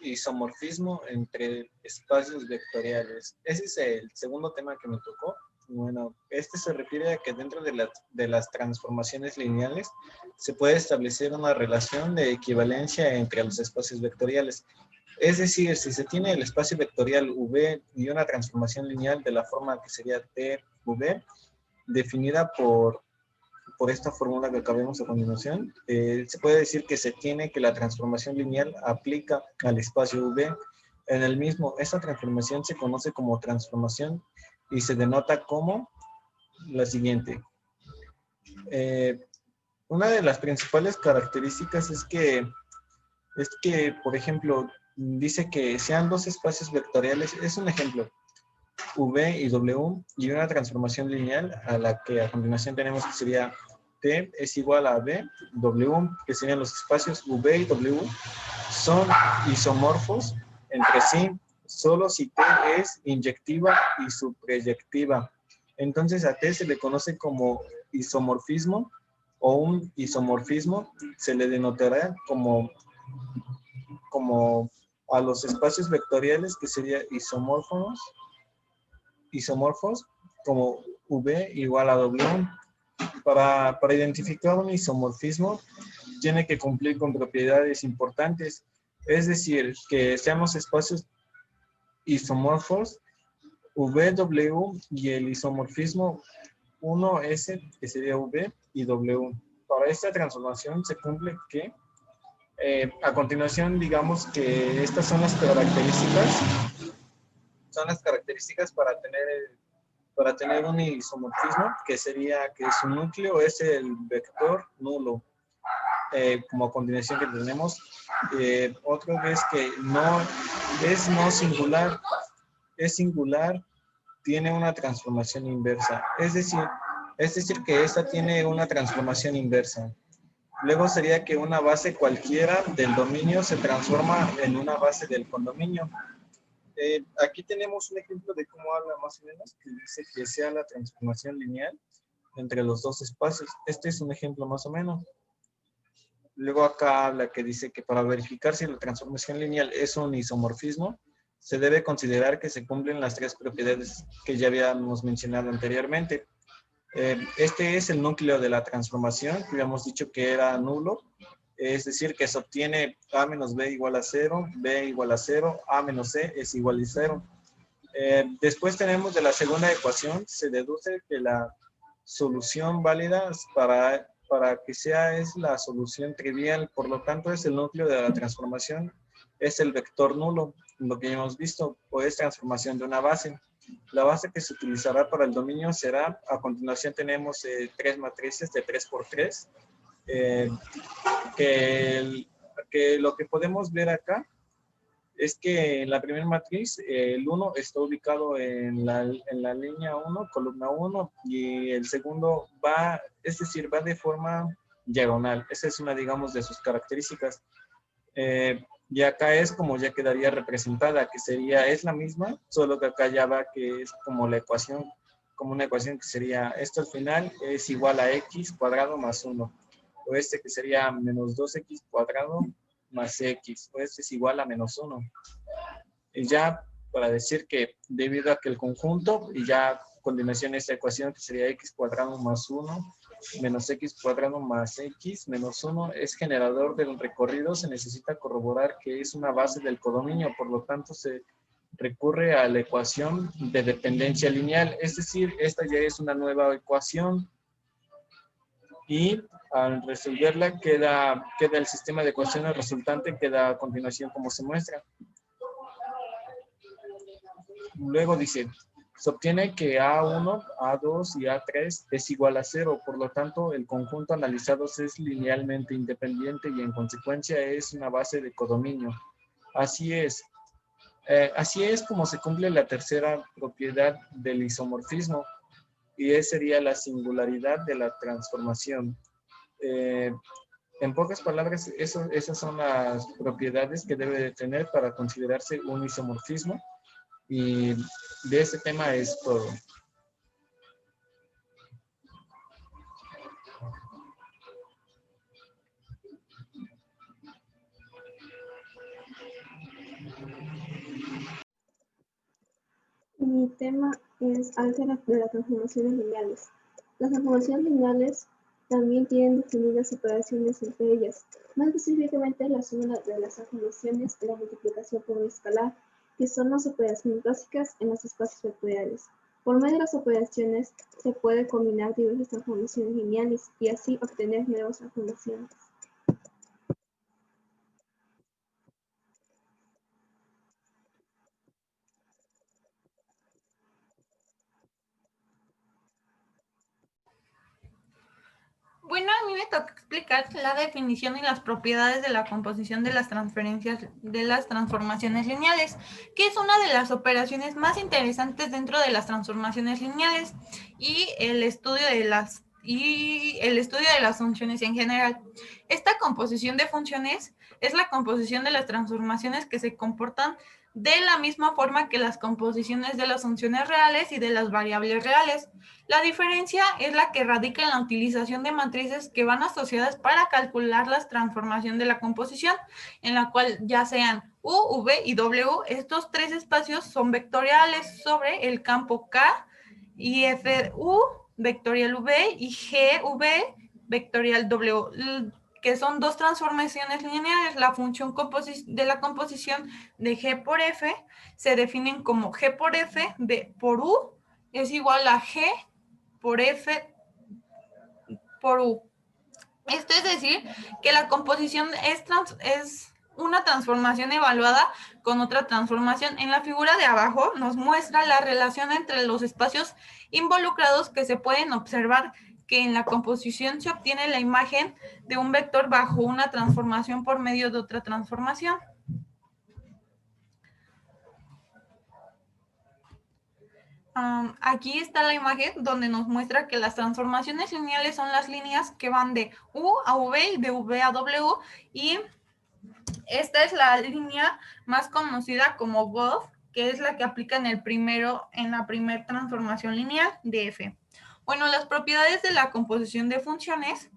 isomorfismo entre espacios vectoriales. Ese es el segundo tema que me tocó. Bueno, este se refiere a que dentro de las transformaciones lineales se puede establecer una relación de equivalencia entre los espacios vectoriales. Es decir, si se tiene el espacio vectorial V y una transformación lineal de la forma que sería TV, definida por esta fórmula que acabemos a continuación, se puede decir que se tiene que la transformación lineal aplica al espacio V. En el mismo, esta transformación se conoce como transformación y se denota como la siguiente. Una de las principales características es que, por ejemplo, dice que sean dos espacios vectoriales, es un ejemplo, V y W, y una transformación lineal a la que a continuación tenemos que sería T es igual a B, W, que serían los espacios V y W, son isomorfos entre sí, solo si T es inyectiva y supreyectiva. Entonces a T se le conoce como isomorfismo o un isomorfismo se le denotará como a los espacios vectoriales que serían isomorfos como V igual a W. Para identificar un isomorfismo tiene que cumplir con propiedades importantes, es decir, que sean los espacios isomorfos VW y el isomorfismo 1S, que sería V y W. Para esta transformación se cumple que, a continuación, digamos que estas son las características para tener un isomorfismo, que sería que su núcleo es el vector nulo, como a continuación que tenemos. Otro es que no singular, es singular, tiene una transformación inversa. Es decir, que esta tiene una transformación inversa. Luego sería que una base cualquiera del dominio se transforma en una base del condominio. Aquí tenemos un ejemplo de cómo habla más o menos, que dice que sea la transformación lineal entre los dos espacios. Este es un ejemplo más o menos. Luego acá habla que dice que para verificar si la transformación lineal es un isomorfismo, se debe considerar que se cumplen las tres propiedades que ya habíamos mencionado anteriormente. Este es el núcleo de la transformación, que habíamos dicho que era nulo, es decir, que se obtiene A menos B igual a 0, B igual a 0, A menos C es igual a 0. Después tenemos de la segunda ecuación, se deduce que la solución válida para que sea es la solución trivial, por lo tanto es el núcleo de la transformación, es el vector nulo, lo que hemos visto, o es transformación de una base. La base que se utilizará para el dominio será, a continuación tenemos tres matrices de 3 por 3, que lo que podemos ver acá es que en la primera matriz el 1 está ubicado en la línea 1, columna 1, y el segundo es decir, va de forma diagonal. Esa es una, digamos, de sus características. Y acá es como ya quedaría representada, que es la misma, solo que acá ya va que es como como una ecuación que sería, esto al final es igual a x cuadrado más 1, o este que sería menos 2x cuadrado más x, o este es igual a menos 1. Y ya para decir que debido a que el conjunto, y ya a continuación esta ecuación que sería x cuadrado más 1 menos x cuadrado más x menos 1 es generador del recorrido, se necesita corroborar que es una base del codominio, por lo tanto se recurre a la ecuación de dependencia lineal, es decir, esta ya es una nueva ecuación y al resolverla queda el sistema de ecuaciones resultante, queda a continuación como se muestra. Luego dice, se obtiene que A1, A2 y A3 es igual a 0, por lo tanto el conjunto analizado es linealmente independiente y en consecuencia es una base de codominio. Así es como se cumple la tercera propiedad del isomorfismo y esa sería la singularidad de la transformación. En pocas palabras, esas son las propiedades que debe de tener para considerarse un isomorfismo. Y de ese tema es todo. Mi tema es álgebra de las transformaciones lineales. Las transformaciones lineales también tienen definidas operaciones entre ellas, más específicamente la suma de las transformaciones y la multiplicación por un escalar, que son las operaciones básicas en los espacios vectoriales. Por medio de las operaciones se puede combinar diversas transformaciones lineales y así obtener nuevas transformaciones. Bueno, a mí me toca explicar la definición y las propiedades de la composición de las transformaciones lineales, que es una de las operaciones más interesantes dentro de las transformaciones lineales y el estudio de las funciones en general. Esta composición de funciones es la composición de las transformaciones que se comportan de la misma forma que las composiciones de las funciones reales y de las variables reales. La diferencia es la que radica en la utilización de matrices que van asociadas para calcular la transformación de la composición, en la cual ya sean U, V y W, estos tres espacios son vectoriales sobre el campo K y FU vectorial V y GV vectorial W, que son dos transformaciones lineales. La función de la composición de G por F se definen como G por F por U es igual a G por F por U. Esto es decir, que la composición es una transformación evaluada con otra transformación. En la figura de abajo nos muestra la relación entre los espacios involucrados que se pueden observar que en la composición se obtiene la imagen de un vector bajo una transformación por medio de otra transformación. Aquí está la imagen donde nos muestra que las transformaciones lineales son las líneas que van de U a V y de V a W, y esta es la línea más conocida como Gauss, que es la que aplica en la primera transformación lineal de F. Bueno, las propiedades de la composición de funciones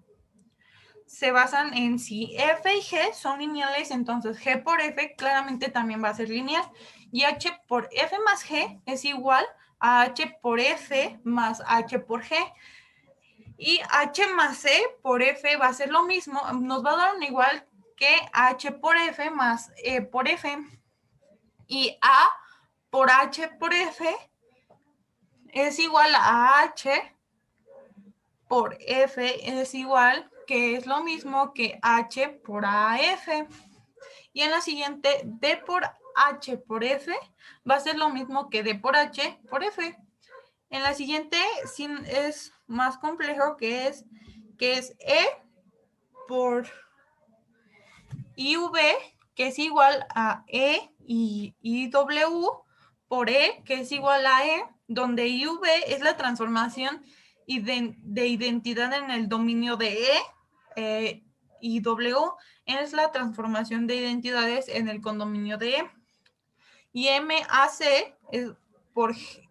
se basan en si F y G son lineales, entonces G por F claramente también va a ser lineal, y H por F más G es igual a H por F más H por G. Y H más C por F va a ser lo mismo, nos va a dar un igual que H por F más E por F. Y A por H por F es igual a H por F es igual, que es lo mismo que H por AF. Y en la siguiente, D por H por F va a ser lo mismo que D por H por F. En la siguiente es más complejo, que es E por IV, que es igual a E y W por E, que es igual a E, donde IV es la transformación de identidad en el dominio de E, y W es la transformación de identidades en el condominio de E. Y MAC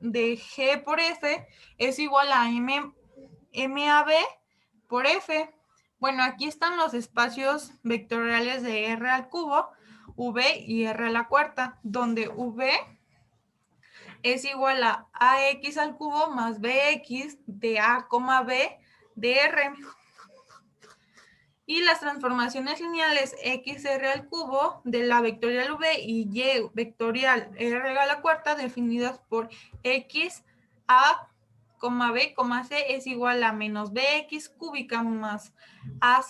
de G por F es igual a MAB por F. Bueno, aquí están los espacios vectoriales de R al cubo, V y R a la cuarta, donde V es igual a AX al cubo más BX de A, B de R. Y las transformaciones lineales XR al cubo de la vectorial V y Y vectorial R a la cuarta definidas por X, A, B, C es igual a menos BX cúbica más A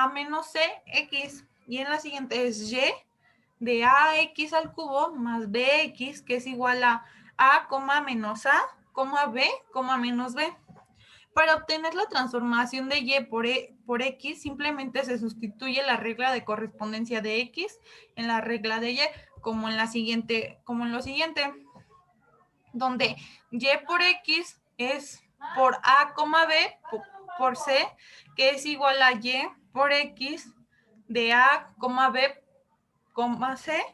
menos C, X. Y en la siguiente es Y de AX al cubo más BX, que es igual a menos A, B, menos B. Para obtener la transformación de Y por X, simplemente se sustituye la regla de correspondencia de X en la regla de Y, como en lo siguiente, donde Y por X es por A, B por C, que es igual a Y por X de A, B, C,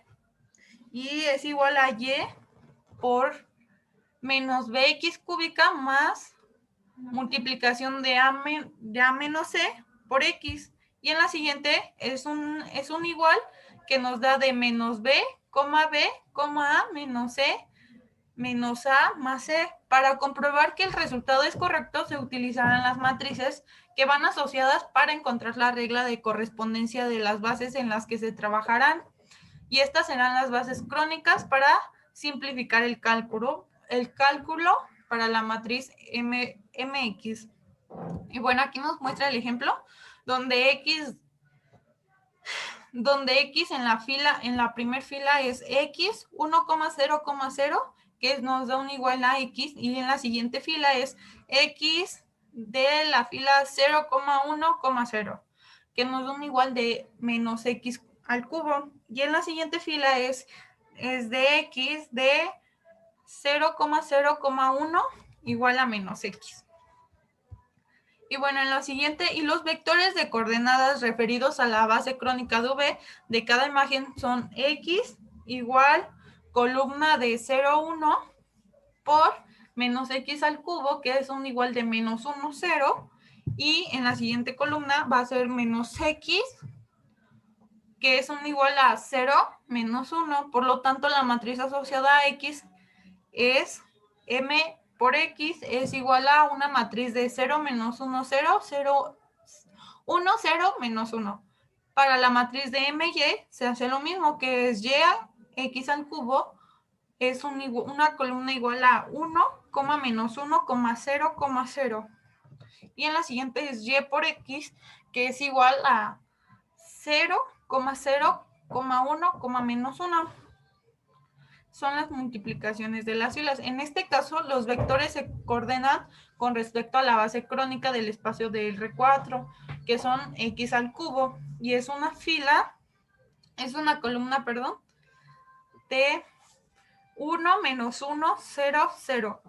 y es igual a Y por menos BX cúbica más multiplicación de A menos C por X. Y en la siguiente es un igual que nos da de menos B coma B, coma A menos C menos A más C. Para comprobar que el resultado es correcto, se utilizarán las matrices que van asociadas para encontrar la regla de correspondencia de las bases en las que se trabajarán. Y estas serán las bases crónicas para simplificar el cálculo para la matriz MX. Y bueno, aquí nos muestra el ejemplo donde X en la primera fila es X 1,0,0, que nos da un igual a X, y en la siguiente fila es X de la fila 0,1,0, que nos da un igual de menos X al cubo, y en la siguiente fila es de X de 0,0,1 igual a menos X. Y bueno, en lo siguiente, y los vectores de coordenadas referidos a la base crónica de V de cada imagen son X igual columna de 0,1 por menos X al cubo, que es un igual de menos 1, 0. Y en la siguiente columna va a ser menos X, que es un igual a 0, menos 1. Por lo tanto, la matriz asociada a X es M por X es igual a una matriz de 0, menos 1, 0, 0, 1, 0, menos 1. Para la matriz de MY se hace lo mismo, que es Y a X al cubo, es una columna igual a 1, menos 1, 0, 0. Y en la siguiente es Y por X, que es igual a 0, 0, 1, menos 1. Son las multiplicaciones de las filas. En este caso, los vectores se coordenan con respecto a la base crónica del espacio del R4, que son X al cubo, y es una columna, de 1, menos 1, 0, 0,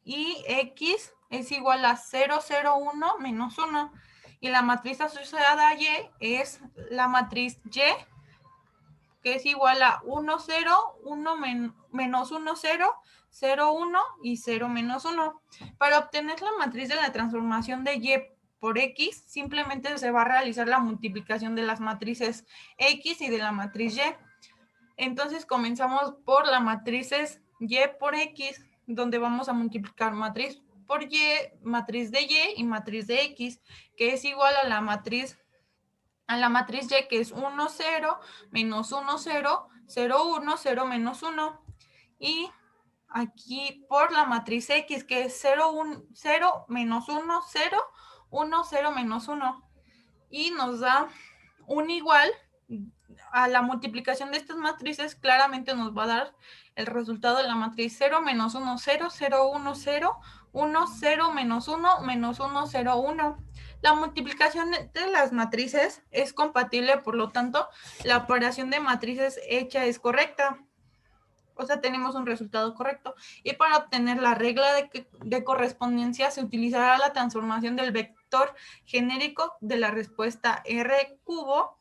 y X es igual a 0, 0, 1, menos 1, y la matriz asociada a Y es la matriz Y, que es igual a 1, 0, 1, menos 1, 0, 0, 1 y 0, menos 1. Para obtener la matriz de la transformación de Y por X, simplemente se va a realizar la multiplicación de las matrices X y de la matriz Y. Entonces comenzamos por las matrices Y por X, donde vamos a multiplicar matriz por Y, matriz de Y y matriz de X, que es igual a la matriz Y, que es 1, 0, menos 1, 0, 0, 1, 0, menos 1. Y aquí por la matriz X, que es 0, 1, 0, menos 1, 0, 1, 0, menos 1. Y nos da un igual a la multiplicación de estas matrices, claramente nos va a dar el resultado de la matriz 0, menos 1, 0, 0, 1, 0, 1, 0, menos 1, menos 1, 0, 1. La multiplicación de las matrices es compatible, por lo tanto, la operación de matrices hecha es correcta. O sea, tenemos un resultado correcto. Y para obtener la regla de correspondencia se utilizará la transformación del vector genérico de la respuesta R cubo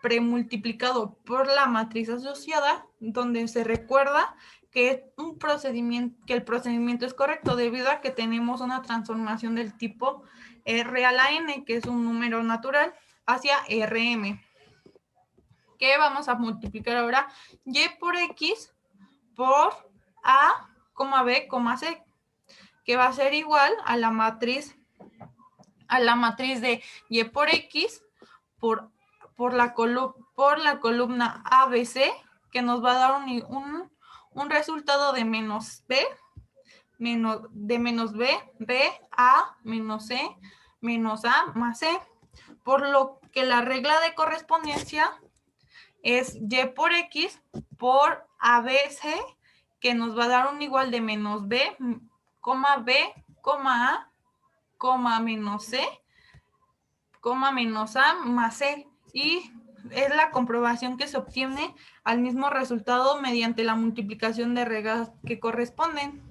premultiplicado por la matriz asociada, donde se recuerda que el procedimiento es correcto debido a que tenemos una transformación del tipo R a la N, que es un número natural, hacia Rm. Que vamos a multiplicar ahora Y por X por A, B, C, que va a ser igual a la matriz de Y por X por la columna ABC, que nos va a dar un resultado de menos B, B, A, menos C, menos A más C, por lo que la regla de correspondencia es Y por X por ABC, que nos va a dar un igual de menos B, A, menos C, menos A más C, y es la comprobación que se obtiene al mismo resultado mediante la multiplicación de reglas que corresponden.